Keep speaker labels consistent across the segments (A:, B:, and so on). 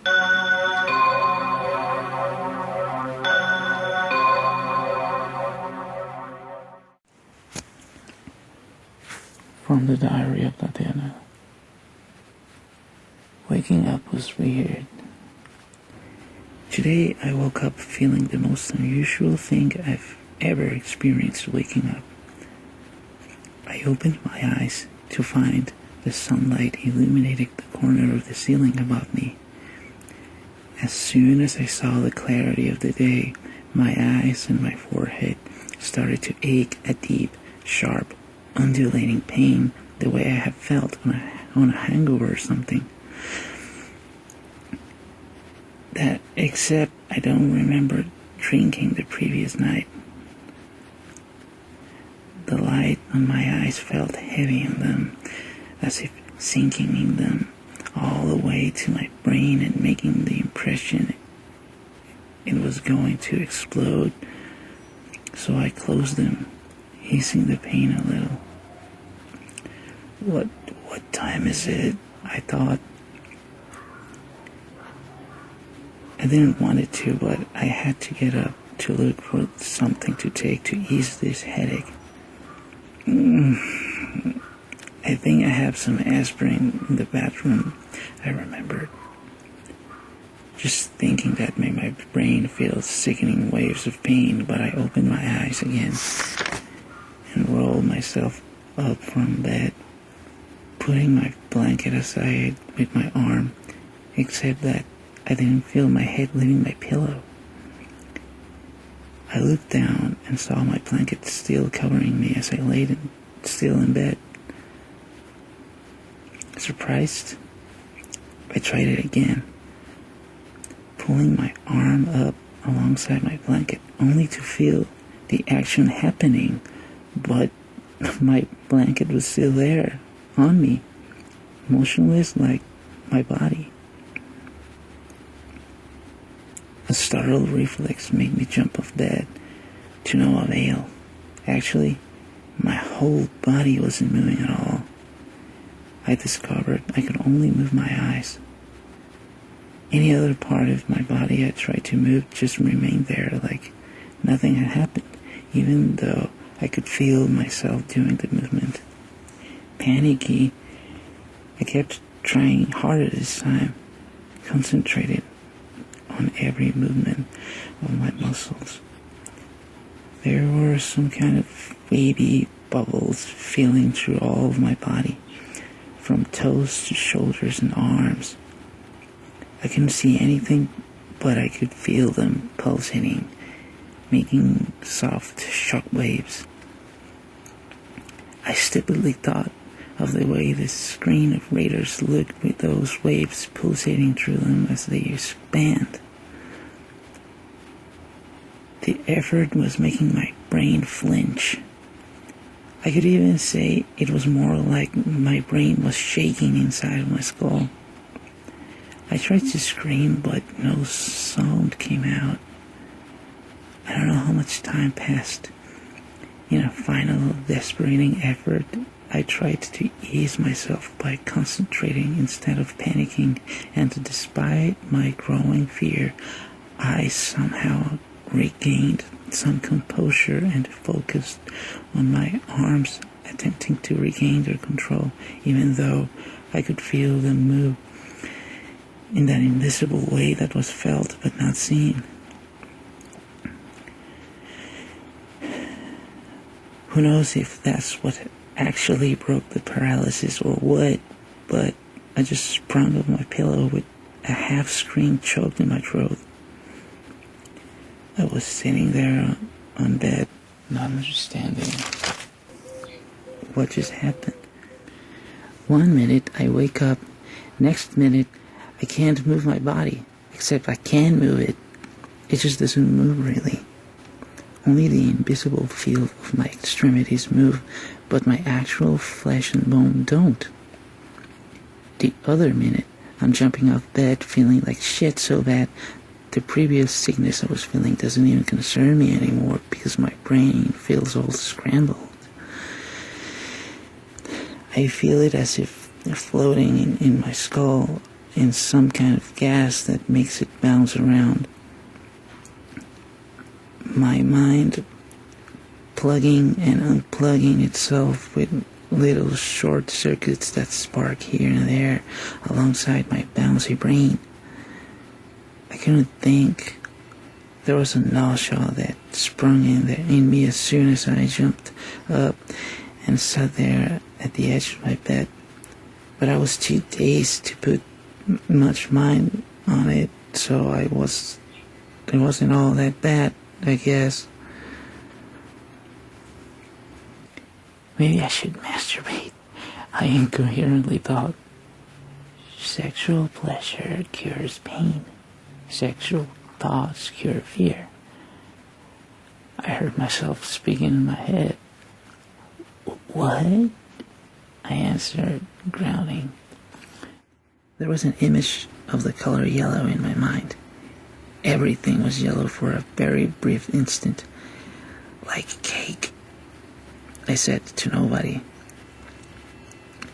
A: From the Diary of Tatiana. Waking up was weird. Today I woke up feeling the most unusual thing I've ever experienced waking up. I opened my eyes to find the sunlight illuminating the corner of the ceiling above me. As soon as I saw the clarity of the day, my eyes and my forehead started to ache a deep, sharp, undulating pain the way I have felt on a hangover or something. That except I don't remember drinking the previous night. The light on my eyes felt heavy on them, as if sinking in them all the way to my brain and making the impression it was going to explode. So I closed them, easing the pain a little. What time is it? I thought. I didn't want it to, but I had to get up to look for something to take to ease this headache. I think I have some aspirin in the bathroom, I remembered. Just thinking that made my brain feel sickening waves of pain, but I opened my eyes again and rolled myself up from bed, putting my blanket aside with my arm, except that I didn't feel my head leaving my pillow. I looked down and saw my blanket still covering me as I laid still in bed. Surprised, I tried it again, pulling my arm up alongside my blanket, only to feel the action happening, but my blanket was still there, on me, motionless like my body. A startled reflex made me jump off bed, to no avail. Actually, my whole body wasn't moving at all. I discovered I could only move my eyes. Any other part of my body I tried to move just remained there like nothing had happened, even though I could feel myself doing the movement. Panicky, I kept trying harder this time, concentrated on every movement of my muscles. There were some kind of wavy bubbles feeling through all of my body, from toes to shoulders and arms. I couldn't see anything, but I could feel them pulsating, making soft shock waves. I stupidly thought of the way the screen of radars looked with those waves pulsating through them as they expand. The effort was making my brain flinch. I could even say it was more like my brain was shaking inside of my skull. I tried to scream, but no sound came out. I don't know how much time passed. In a final, desperating effort, I tried to ease myself by concentrating instead of panicking, and despite my growing fear, I somehow regained some composure and focused on my arms, attempting to regain their control, even though I could feel them move in that invisible way that was felt but not seen. Who knows if that's what actually broke the paralysis or what, but I just sprung off my pillow with a half scream choked in my throat. I was sitting there on bed, not understanding what just happened. 1 minute I wake up, next minute I can't move my body, except I can move it. It just doesn't move really. Only the invisible field of my extremities move, but my actual flesh and bone don't. The other minute, I'm jumping off bed feeling like shit so bad the previous sickness I was feeling doesn't even concern me anymore because my brain feels all scrambled. I feel it as if they're floating in my skull, in some kind of gas that makes it bounce around. My mind plugging and unplugging itself with little short circuits that spark here and there alongside my bouncy brain. I couldn't think. There was a nausea that sprung in me as soon as I jumped up and sat there at the edge of my bed. But I was too dazed to put much mind on it, so it wasn't all that bad, I guess. Maybe I should masturbate, I incoherently thought. Sexual pleasure cures pain. Sexual thoughts cure fear. I heard myself speaking in my head. What? I answered, grounding. There was an image of the color yellow in my mind. Everything was yellow for a very brief instant. Like cake. I said to nobody.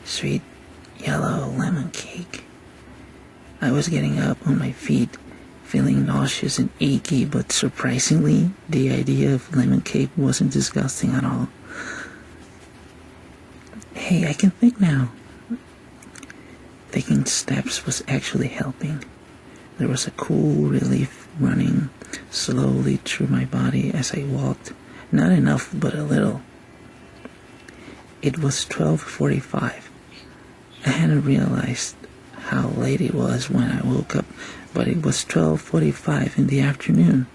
A: Sweet yellow lemon cake. I was getting up on my feet, feeling nauseous and achy, but surprisingly, the idea of lemon cake wasn't disgusting at all. Hey, I can think now. Taking steps was actually helping. There was a cool relief running slowly through my body as I walked. Not enough, but a little. It was 12:45. I hadn't realized how late it was when I woke up, but it was 12:45 in the afternoon.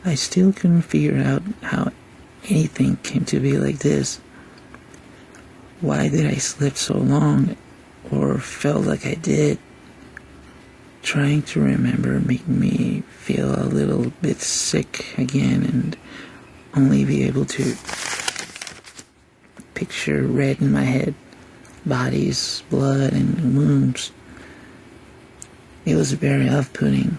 A: I still couldn't figure out how anything came to be like this. Why did I sleep so long, or felt like I did? Trying to remember made me feel a little bit sick again and only be able to picture red in my head, bodies, blood, and wounds. It was very off-putting.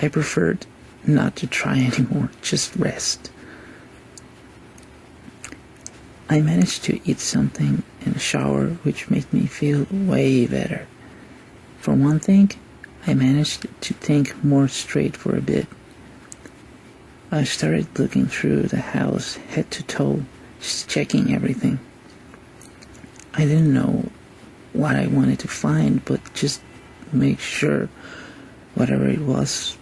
A: I preferred not to try anymore, just rest. I managed to eat something and shower, which made me feel way better. For one thing, I managed to think more straight for a bit. I started looking through the house head to toe, just checking everything. I didn't know what I wanted to find, but just make sure whatever it was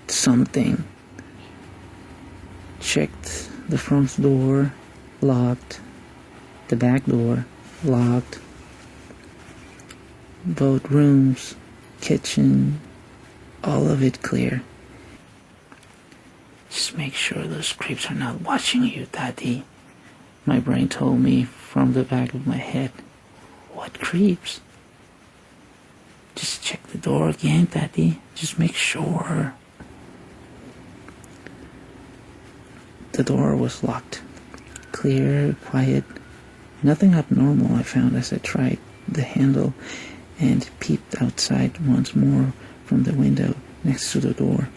A: something. Checked the front door, locked. The back door, locked. Both rooms, kitchen, all of it clear. Just make sure those creeps are not watching you, Tati. My brain told me from the back of my head. What creeps? Just check the door again, Tati. Just make sure. The door was locked. Clear, quiet. Nothing abnormal I found as I tried the handle and peeped outside once more from the window next to the door.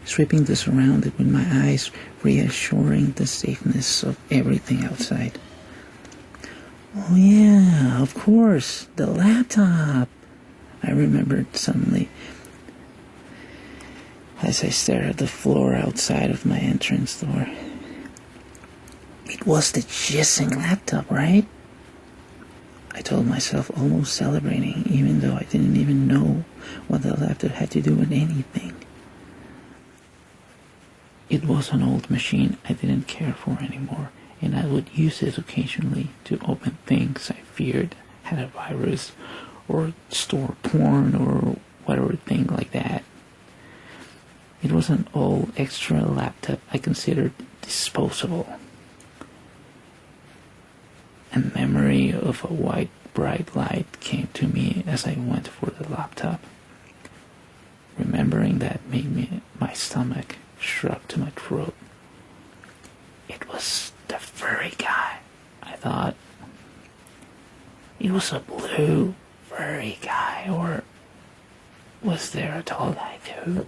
A: Sweeping the surrounding with my eyes, reassuring the safeness of everything outside. Oh yeah, of course, the laptop, I remembered suddenly as I stared at the floor outside of my entrance door. It was the jizzing laptop, right? I told myself, almost celebrating, even though I didn't even know what the laptop had to do with anything. It was an old machine I didn't care for anymore, and I would use it occasionally to open things I feared had a virus, or store porn, or whatever thing like that. It was an old extra laptop I considered disposable. A memory of a white bright light came to me as I went for the laptop. Remembering that made my stomach shrug to my throat. It was the furry guy, I thought. It was a blue furry guy, or was there a tall guy too?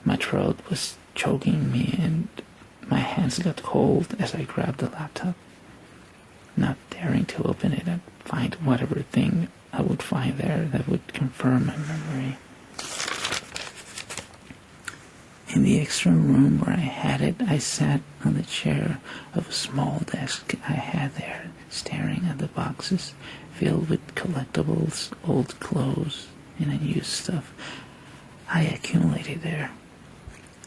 A: My throat was choking me and my hands got cold as I grabbed the laptop, not daring to open it and find whatever thing I would find there that would confirm my memory. In the extra room where I had it, I sat on the chair of a small desk I had there, staring at the boxes filled with collectibles, old clothes, and unused stuff I accumulated there.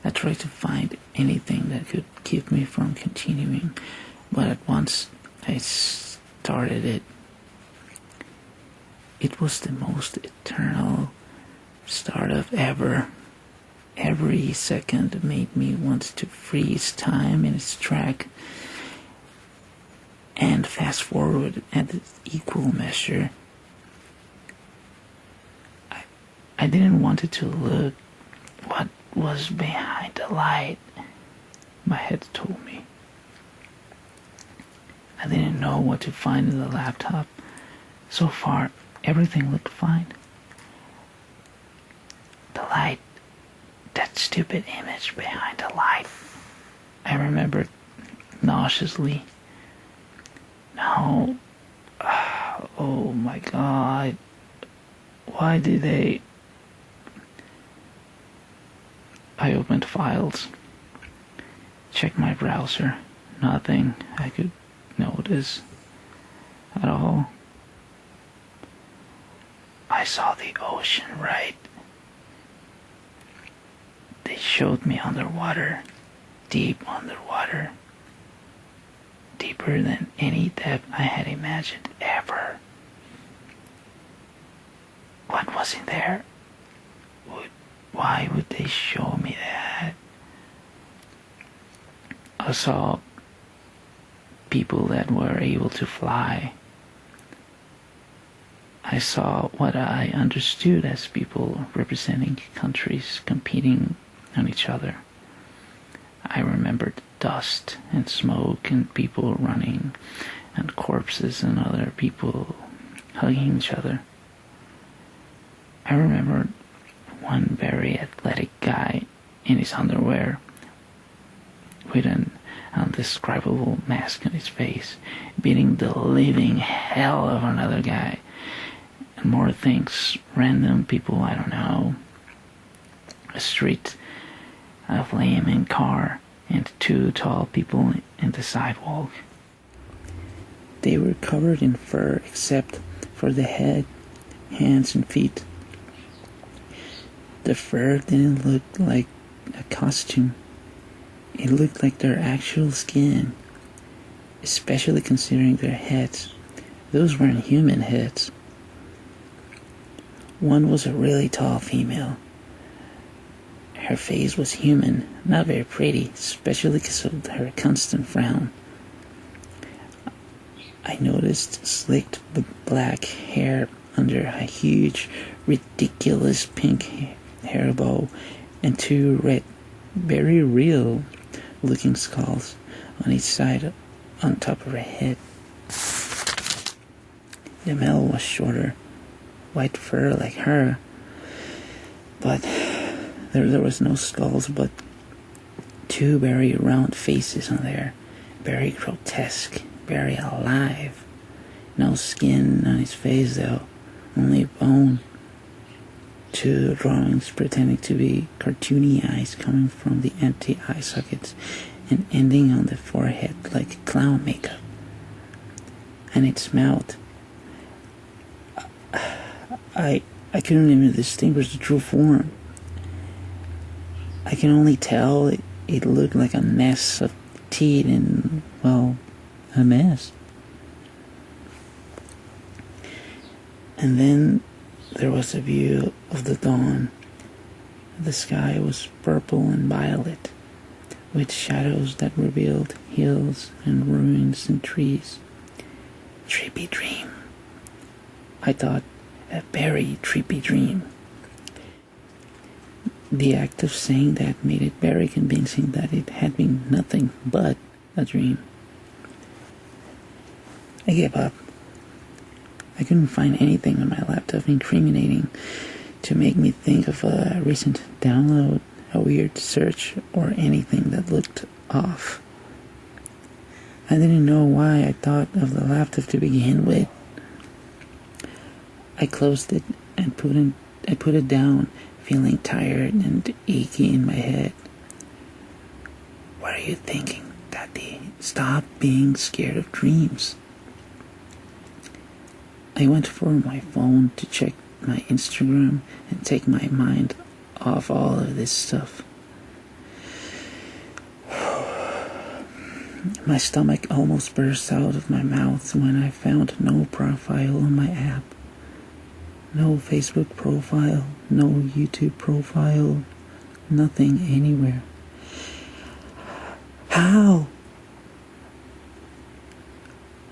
A: I tried to find anything that could keep me from continuing, but at once I started it. It was the most eternal startup ever. Every second made me want to freeze time in its track and fast forward at equal measure. I didn't want it to look what was behind the light, my head told me. I didn't know what to find in the laptop. So far, everything looked fine. The light, that stupid image behind the light, I remembered nauseously. No. Oh my God. Why did they... I opened files, checked my browser. Nothing I could notice at all. I saw the ocean, right? They showed me underwater, deep underwater, deeper than any depth I had imagined ever. What was in there? Why would they show me that? I saw people that were able to fly. I saw what I understood as people representing countries competing on each other. I remembered dust and smoke and people running and corpses and other people hugging each other. I remembered one very athletic guy in his underwear with an indescribable mask on his face, beating the living hell of another guy. And more things, random people I don't know, a street, a flaming car, and two tall people in the sidewalk. They were covered in fur except for the head, hands, and feet. The fur didn't look like a costume. It looked like their actual skin, especially considering their heads. Those weren't human heads. One was a really tall female. Her face was human, not very pretty, especially because of her constant frown. I noticed slicked black hair under a huge, ridiculous pink hair bow and two red, very real looking skulls on each side on top of her head. The male was shorter, white fur like her, but there was no skulls, but two very round faces on there, very grotesque, very alive. No skin on his face though, only bone. Two drawings pretending to be cartoony eyes coming from the empty eye sockets and ending on the forehead like clown makeup. And its mouth, I couldn't even distinguish the true form. I can only tell it looked like a mess of teeth and, well, a mess. And then there was a view of the dawn. The sky was purple and violet, with shadows that revealed hills and ruins and trees. Trippy dream. I thought, a very trippy dream. The act of saying that made it very convincing that it had been nothing but a dream. I gave up. I couldn't find anything on my laptop incriminating to make me think of a recent download, a weird search, or anything that looked off. I didn't know why I thought of the laptop to begin with. I closed it and I put it down, feeling tired and achy in my head. What are you thinking, Tati? Stop being scared of dreams. I went for my phone to check my Instagram and take my mind off all of this stuff. My stomach almost burst out of my mouth when I found no profile on my app. No Facebook profile, no YouTube profile, nothing anywhere. How?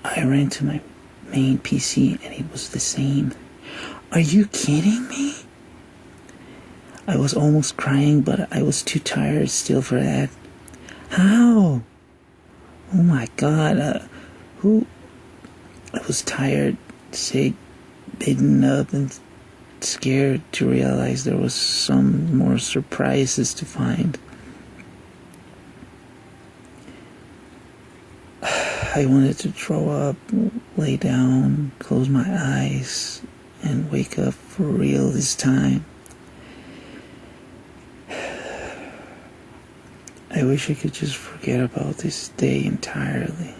A: I ran to my main PC and it was the same. Are you kidding me? I was almost crying, but I was too tired still for that. How? Oh my God, I was tired, sick, beaten up, and scared to realize there was some more surprises to find. I wanted to throw up, lay down, close my eyes, and wake up for real this time. I wish I could just forget about this day entirely.